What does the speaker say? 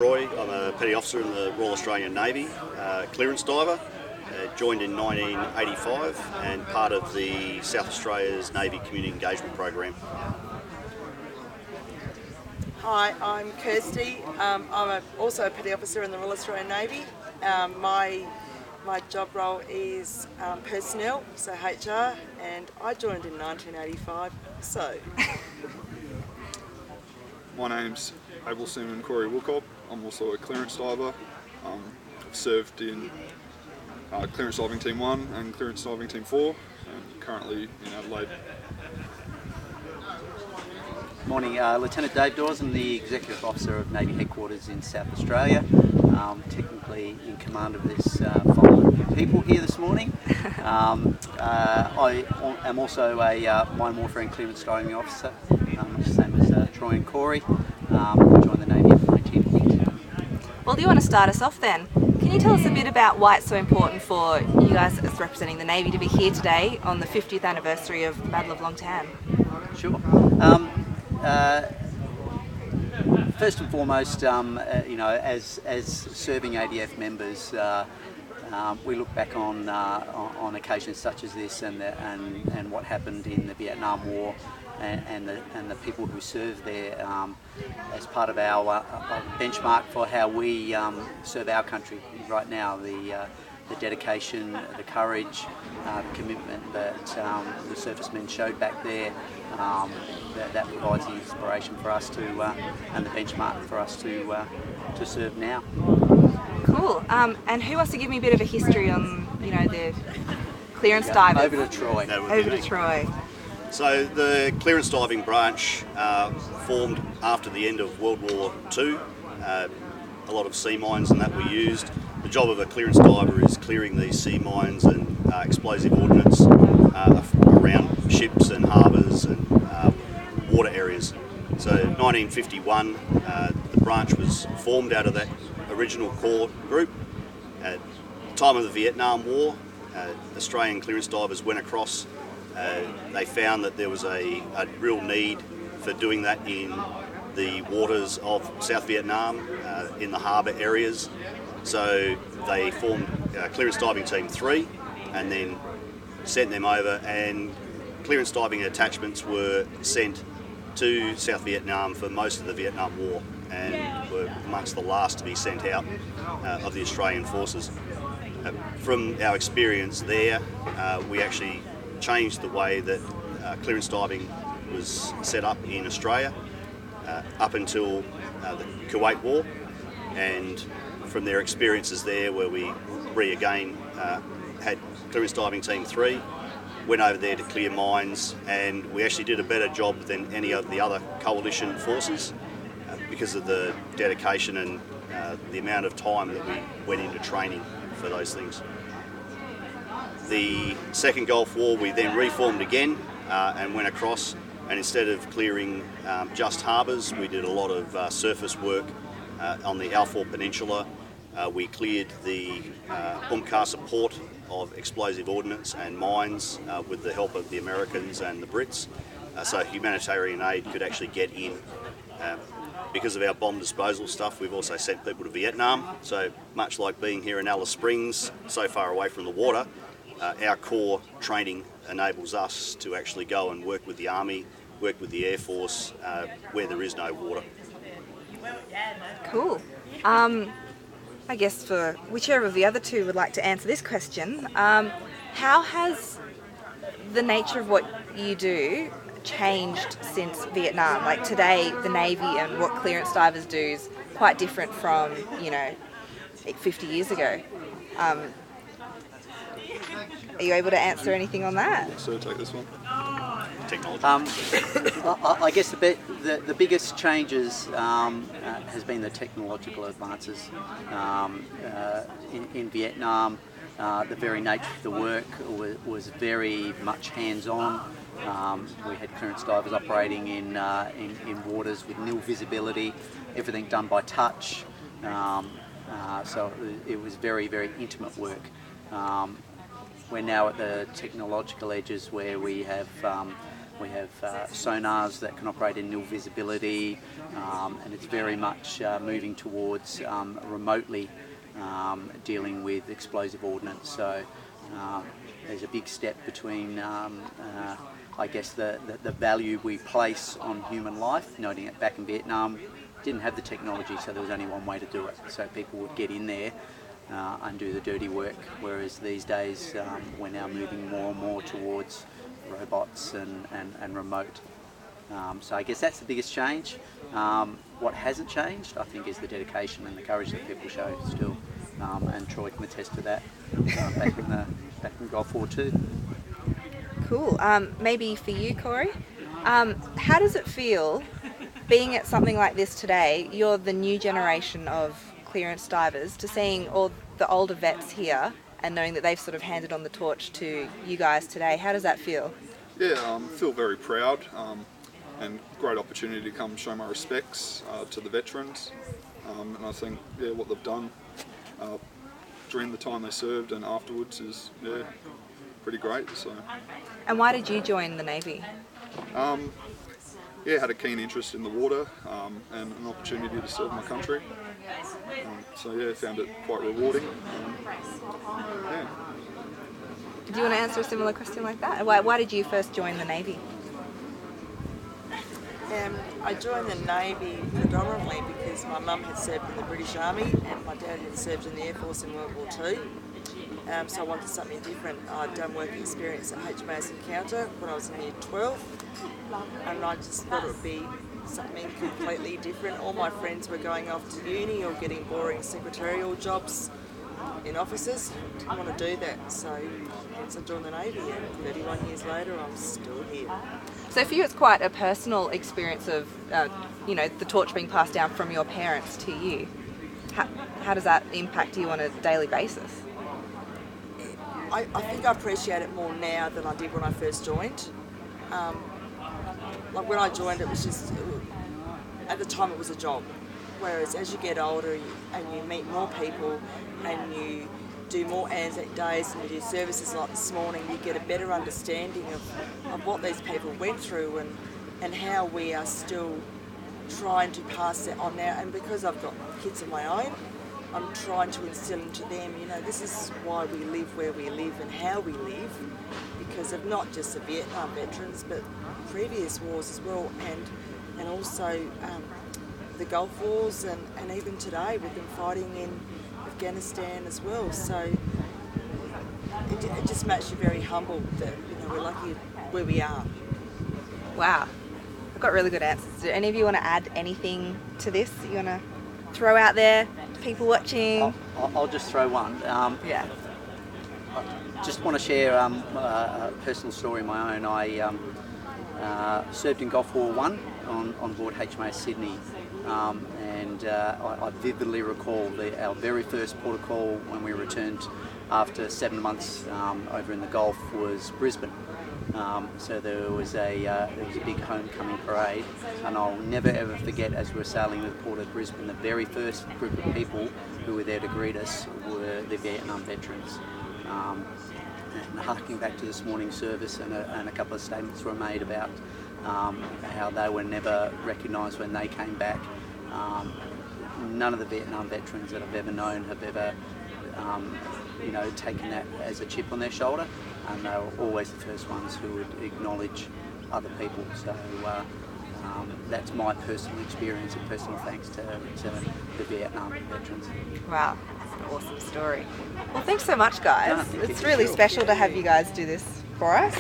Roy, I'm a petty officer in the Royal Australian Navy, clearance diver, joined in 1985 and part of the South Australia's Navy Community Engagement Program. Hi, I'm Kirsty. I'm also a petty officer in the Royal Australian Navy. My job role is personnel, so HR, and I joined in 1985. So, my name's Able Seaman Corey Wilcock. I'm also a clearance diver. I've served in Clearance Diving Team 1 and Clearance Diving Team 4, and currently in Adelaide. Morning, Lieutenant Dave Dawes. I'm the Executive Officer of Navy Headquarters in South Australia. Technically in command of this following people here this morning. I am also a mine warfare and clearance diving officer, much the same as Troy and Corey. I joined the Navy in 1980. Well, do you want to start us off then? Can you tell us a bit about why it's so important for you guys as representing the Navy to be here today on the 50th anniversary of the Battle of Long Tan? Sure. First and foremost, as serving ADF members, we look back on occasions such as this and what happened in the Vietnam War and the people who served there as part of our benchmark for how we serve our country right now. The dedication, the courage, the commitment that the servicemen showed back there, that provides the inspiration for us to, and the benchmark for us to serve now. Cool. And who wants to give me a bit of a history on, the clearance divers? Over to Troy. Over to Troy. So the clearance diving branch formed after the end of World War II. A lot of sea mines and that were used. The job of a clearance diver is clearing these sea mines and explosive ordnance around ships and harbours and water areas. So 1951, the branch was formed out of that original core group. At the time of the Vietnam War, Australian clearance divers went across. They found that there was a real need for doing that in the waters of South Vietnam, in the harbour areas. So they formed Clearance Diving Team 3 and then sent them over, and clearance diving attachments were sent to South Vietnam for most of the Vietnam War and were amongst the last to be sent out of the Australian forces. From our experience there, we actually changed the way that clearance diving was set up in Australia up until the Kuwait War, and from their experiences there, where we again had Clearance Diving Team 3, went over there to clear mines, and we actually did a better job than any of the other coalition forces because of the dedication and the amount of time that we went into training for those things. The second Gulf War, we then reformed again and went across, and instead of clearing just harbours, we did a lot of surface work on the Alfor Peninsula. We cleared the Umkasa port of explosive ordnance and mines with the help of the Americans and the Brits, so humanitarian aid could actually get in. Because of our bomb disposal stuff, we've also sent people to Vietnam, so much like being here in Alice Springs, so far away from the water, our core training enables us to actually go and work with the Army, work with the Air Force, where there is no water. Cool. I guess for whichever of the other two would like to answer this question, how has the nature of what you do changed since Vietnam? Like today, the Navy and what clearance divers do is quite different from, 50 years ago. Are you able to answer anything on that? So take this one. Technology. I guess the biggest changes has been the technological advances. In Vietnam, the very nature of the work was very much hands-on. We had clearance divers operating in waters with nil visibility, everything done by touch. So it was very, very intimate work. We're now at the technological edges where we have We have sonars that can operate in nil visibility, and it's very much moving towards remotely dealing with explosive ordnance. So there's a big step between, I guess, the value we place on human life, noting that back in Vietnam, didn't have the technology, so there was only one way to do it. So people would get in there and do the dirty work, whereas these days we're now moving more and more towards robots and remote. So I guess that's the biggest change. What hasn't changed, I think, is the dedication and the courage that people show still, and Troy can attest to that back in the Gulf War too. Cool. Maybe for you, Corey, how does it feel being at something like this today? You're the new generation of clearance divers, to seeing all the older vets here and knowing that they've sort of handed on the torch to you guys today. How does that feel? Yeah, feel very proud, and great opportunity to come show my respects to the veterans, and I think what they've done during the time they served and afterwards is pretty great. So. And why did you join the Navy? Had a keen interest in the water and an opportunity to serve my country. So found it quite rewarding. Do you want to answer a similar question like that? Why did you first join the Navy? I joined the Navy predominantly because my mum had served in the British Army and my dad had served in the Air Force in World War II. So I wanted something different. I'd done work experience at HMAS Encounter when I was in year 12, and I just thought it would be something completely different. All my friends were going off to uni or getting boring secretarial jobs in offices. I didn't want to do that, so hence I joined the Navy, and 31 years later I'm still here. So for you it's quite a personal experience of, the torch being passed down from your parents to you. How does that impact you on a daily basis? I think I appreciate it more now than I did when I first joined. Like when I joined, it was just, at the time it was a job. Whereas as you get older and you meet more people and you do more Anzac days and you do services like this morning, you get a better understanding of what these people went through and how we are still trying to pass that on now. And because I've got kids of my own, I'm trying to instill into them, this is why we live where we live and how we live, because of not just the Vietnam veterans, but previous wars as well, and also the Gulf Wars, and even today with them fighting in Afghanistan as well. So it just makes you very humble that we're lucky where we are. Wow, I've got really good answers. Do any of you want to add anything to this that you want to throw out there to people watching? I'll just throw one. Yeah. I just want to share a personal story of my own. I served in Gulf War I on board HMAS Sydney, and I vividly recall our very first port of call when we returned after 7 months over in the Gulf was Brisbane. So there was a big homecoming parade, and I'll never ever forget, as we were sailing to the port of Brisbane, the very first group of people who were there to greet us were the Vietnam veterans. And harking back to this morning's service, and a couple of statements were made about how they were never recognised when they came back. None of the Vietnam veterans that I've ever known have ever taken that as a chip on their shoulder, and they were always the first ones who would acknowledge other people. So that's my personal experience and personal thanks to the Vietnam veterans. Wow, that's an awesome story. Well, thanks so much, guys. No, it's really special to have you guys do this for us.